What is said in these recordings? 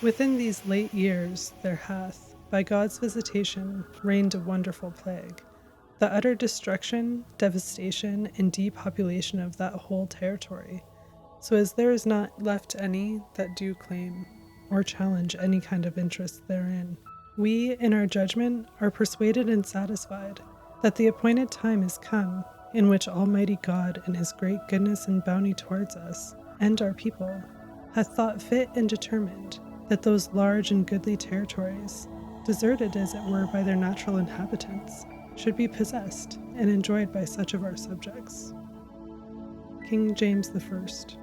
Within these late years there hath, by God's visitation, reigned a wonderful plague, the utter destruction, devastation, and depopulation of that whole territory, so as there is not left any that do claim or challenge any kind of interest therein. We, in our judgment, are persuaded and satisfied that the appointed time is come, in which Almighty God, in his great goodness and bounty towards us, and our people, hath thought fit and determined that those large and goodly territories, deserted as it were by their natural inhabitants, should be possessed and enjoyed by such of our subjects. King James I.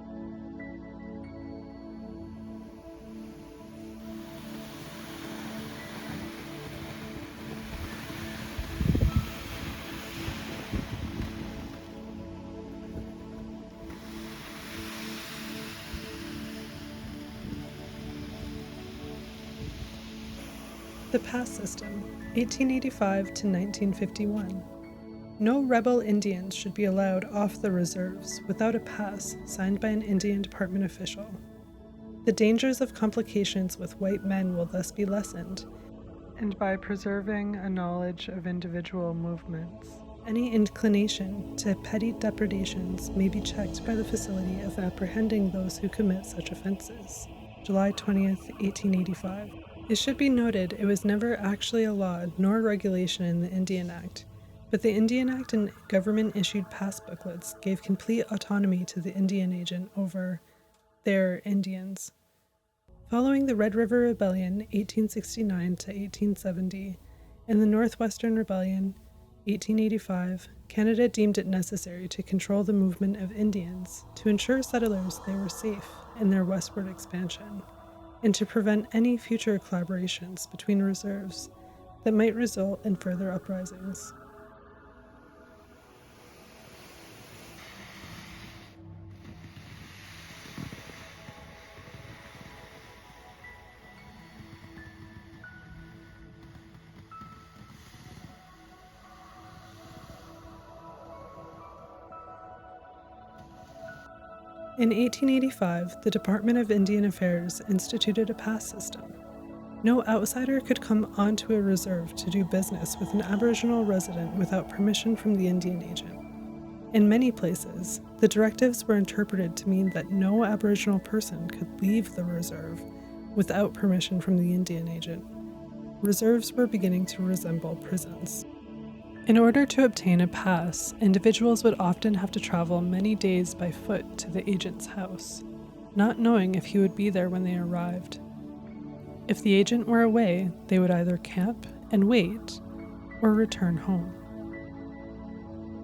The Pass System, 1885 to 1951. No rebel Indians should be allowed off the reserves without a pass signed by an Indian Department official. The dangers of complications with white men will thus be lessened, and by preserving a knowledge of individual movements, any inclination to petty depredations may be checked by the facility of apprehending those who commit such offenses. July 20th, 1885. It should be noted it was never actually a law nor regulation in the Indian Act, but the Indian Act and government-issued pass booklets gave complete autonomy to the Indian agent over their Indians. Following the Red River Rebellion, 1869 to 1870, and the Northwestern Rebellion, 1885, Canada deemed it necessary to control the movement of Indians to ensure settlers they were safe in their westward expansion, and to prevent any future collaborations between reserves that might result in further uprisings. In 1885, the Department of Indian Affairs instituted a pass system. No outsider could come onto a reserve to do business with an Aboriginal resident without permission from the Indian agent. In many places, the directives were interpreted to mean that no Aboriginal person could leave the reserve without permission from the Indian agent. Reserves were beginning to resemble prisons. In order to obtain a pass, individuals would often have to travel many days by foot to the agent's house, not knowing if he would be there when they arrived. If the agent were away, they would either camp and wait or return home.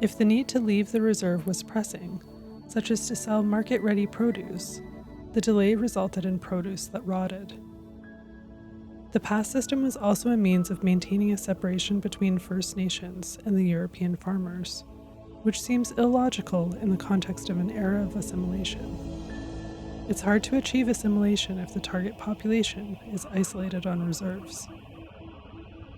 If the need to leave the reserve was pressing, such as to sell market-ready produce, the delay resulted in produce that rotted. The pass system was also a means of maintaining a separation between First Nations and the European farmers, which seems illogical in the context of an era of assimilation. It's hard to achieve assimilation if the target population is isolated on reserves.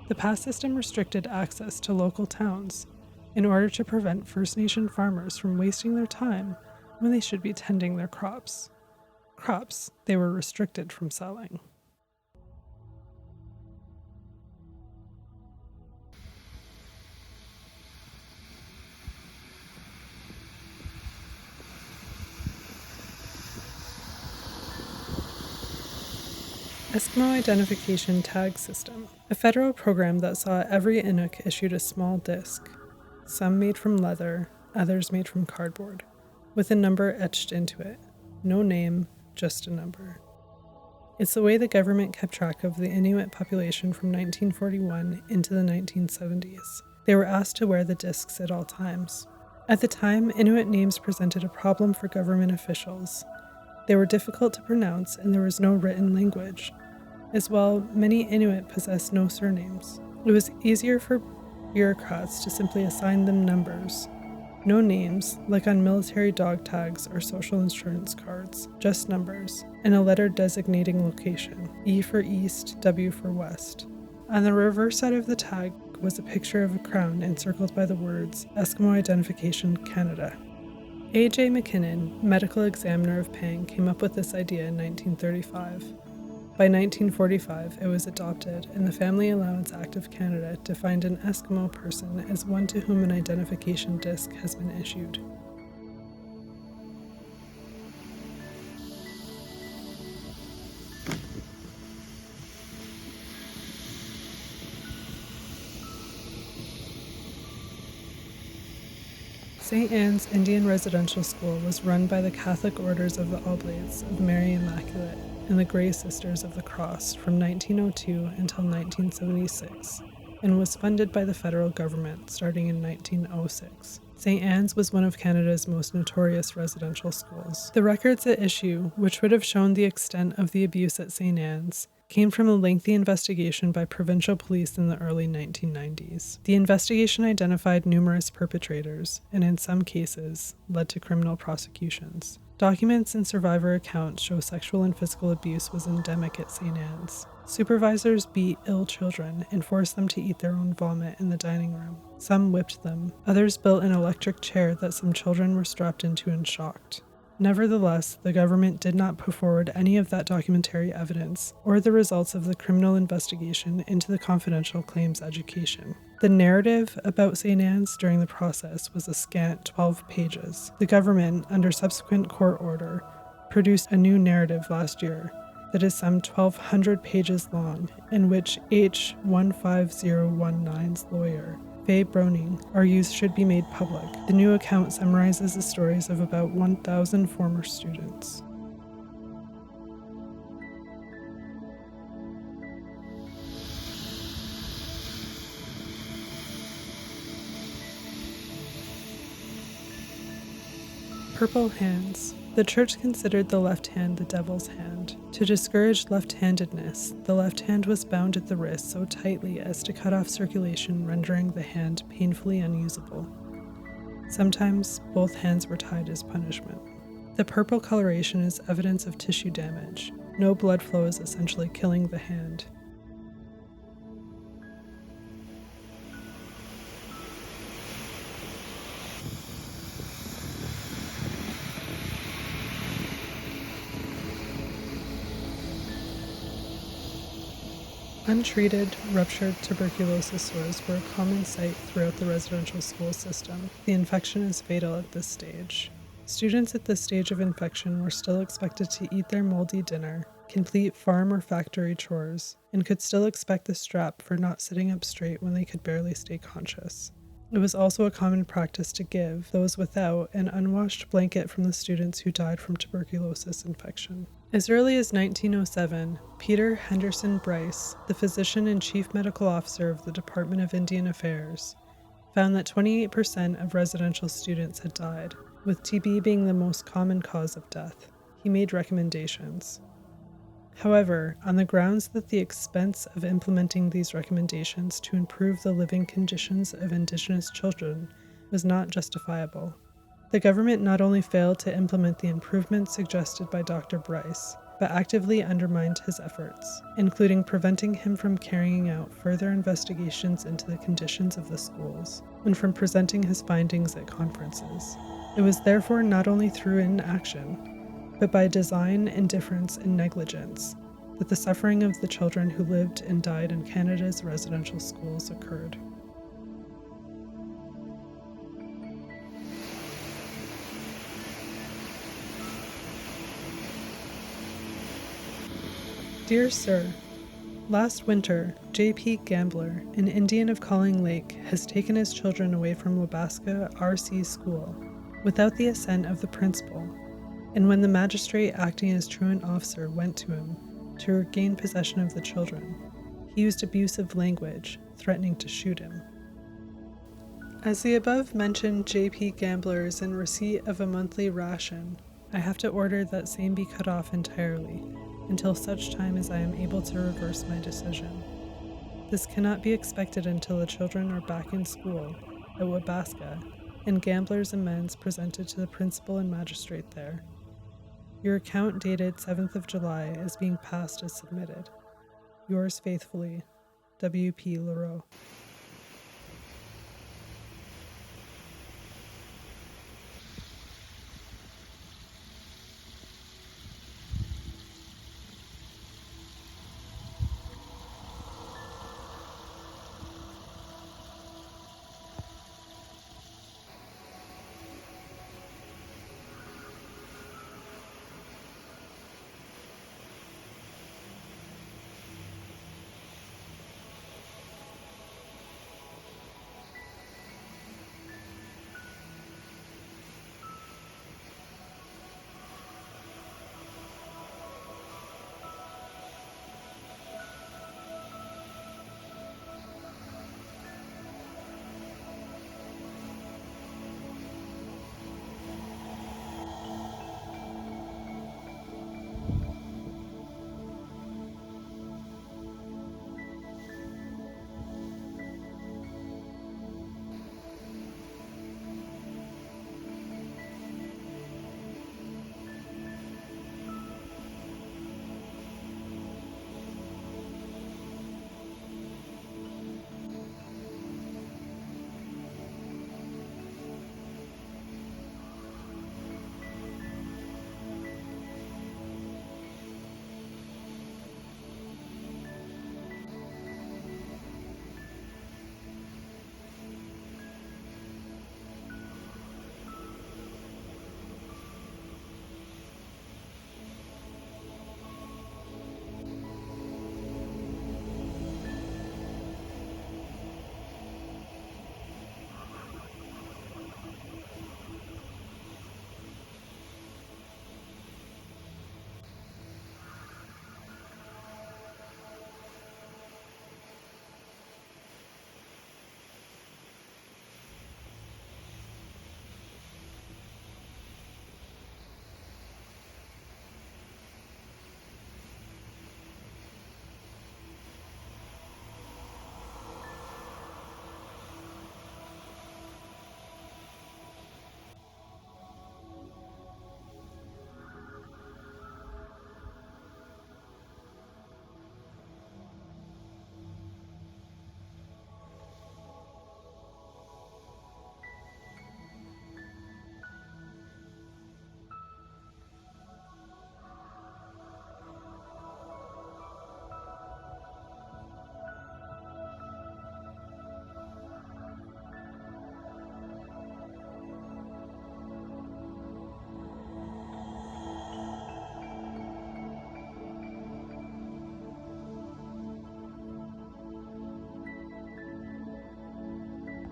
The pass system restricted access to local towns in order to prevent First Nation farmers from wasting their time when they should be tending their crops they were restricted from selling. Eskimo Identification Tag System, a federal program that saw every Inuit issued a small disc, some made from leather, others made from cardboard, with a number etched into it. No name, just a number. It's the way the government kept track of the Inuit population from 1941 into the 1970s. They were asked to wear the discs at all times. At the time, Inuit names presented a problem for government officials. They were difficult to pronounce and there was no written language. As well, many Inuit possessed no surnames. It was easier for bureaucrats to simply assign them numbers. No names, like on military dog tags or social insurance cards, just numbers, and a letter designating location, E for East, W for West. On the reverse side of the tag was a picture of a crown encircled by the words, Eskimo Identification Canada. A.J. McKinnon, medical examiner of Pang, came up with this idea in 1935. By 1945, it was adopted, and the Family Allowance Act of Canada defined an Eskimo person as one to whom an identification disc has been issued. St. Anne's Indian Residential School was run by the Catholic Orders of the Oblates of Mary Immaculate and the Grey Sisters of the Cross from 1902 until 1976, and was funded by the federal government starting in 1906. St. Anne's was one of Canada's most notorious residential schools. The records at issue, which would have shown the extent of the abuse at St. Anne's, came from a lengthy investigation by provincial police in the early 1990s. The investigation identified numerous perpetrators, and in some cases, led to criminal prosecutions. Documents and survivor accounts show sexual and physical abuse was endemic at St. Anne's. Supervisors beat ill children and forced them to eat their own vomit in the dining room. Some whipped them. Others built an electric chair that some children were strapped into and shocked. Nevertheless, the government did not put forward any of that documentary evidence or the results of the criminal investigation into the confidential claims education. The narrative about St. Anne's during the process was a scant 12 pages. The government, under subsequent court order, produced a new narrative last year that is some 1,200 pages long, in which H15019's lawyer, Faye Browning, argues should be made public. The new account summarizes the stories of about 1,000 former students. Purple hands. The church considered the left hand the devil's hand. To discourage left-handedness, the left hand was bound at the wrist so tightly as to cut off circulation, rendering the hand painfully unusable. Sometimes, both hands were tied as punishment. The purple coloration is evidence of tissue damage. No blood flow is essentially killing the hand. Untreated, ruptured tuberculosis sores were a common sight throughout the residential school system. The infection is fatal at this stage. Students at this stage of infection were still expected to eat their moldy dinner, complete farm or factory chores, and could still expect the strap for not sitting up straight when they could barely stay conscious. It was also a common practice to give those without an unwashed blanket from the students who died from tuberculosis infection. As early as 1907, Peter Henderson Bryce, the physician and chief medical officer of the Department of Indian Affairs, found that 28% of residential students had died, with TB being the most common cause of death. He made recommendations. However, on the grounds that the expense of implementing these recommendations to improve the living conditions of Indigenous children was not justifiable, the government not only failed to implement the improvements suggested by Dr. Bryce, but actively undermined his efforts, including preventing him from carrying out further investigations into the conditions of the schools, and from presenting his findings at conferences. It was therefore not only through inaction, but by design, indifference, and negligence, that the suffering of the children who lived and died in Canada's residential schools occurred. Dear Sir, last winter, J.P. Gambler, an Indian of Calling Lake, has taken his children away from Wabasca R.C. School without the assent of the principal, and when the magistrate acting as truant officer went to him to regain possession of the children, he used abusive language, threatening to shoot him. As the above-mentioned J.P. Gambler is in receipt of a monthly ration, I have to order that same be cut off entirely, until such time as I am able to reverse my decision. This cannot be expected until the children are back in school at Wabasca and Gambler's amends presented to the principal and magistrate there. Your account dated 7th of July is being passed as submitted. Yours faithfully, W.P. Leroux.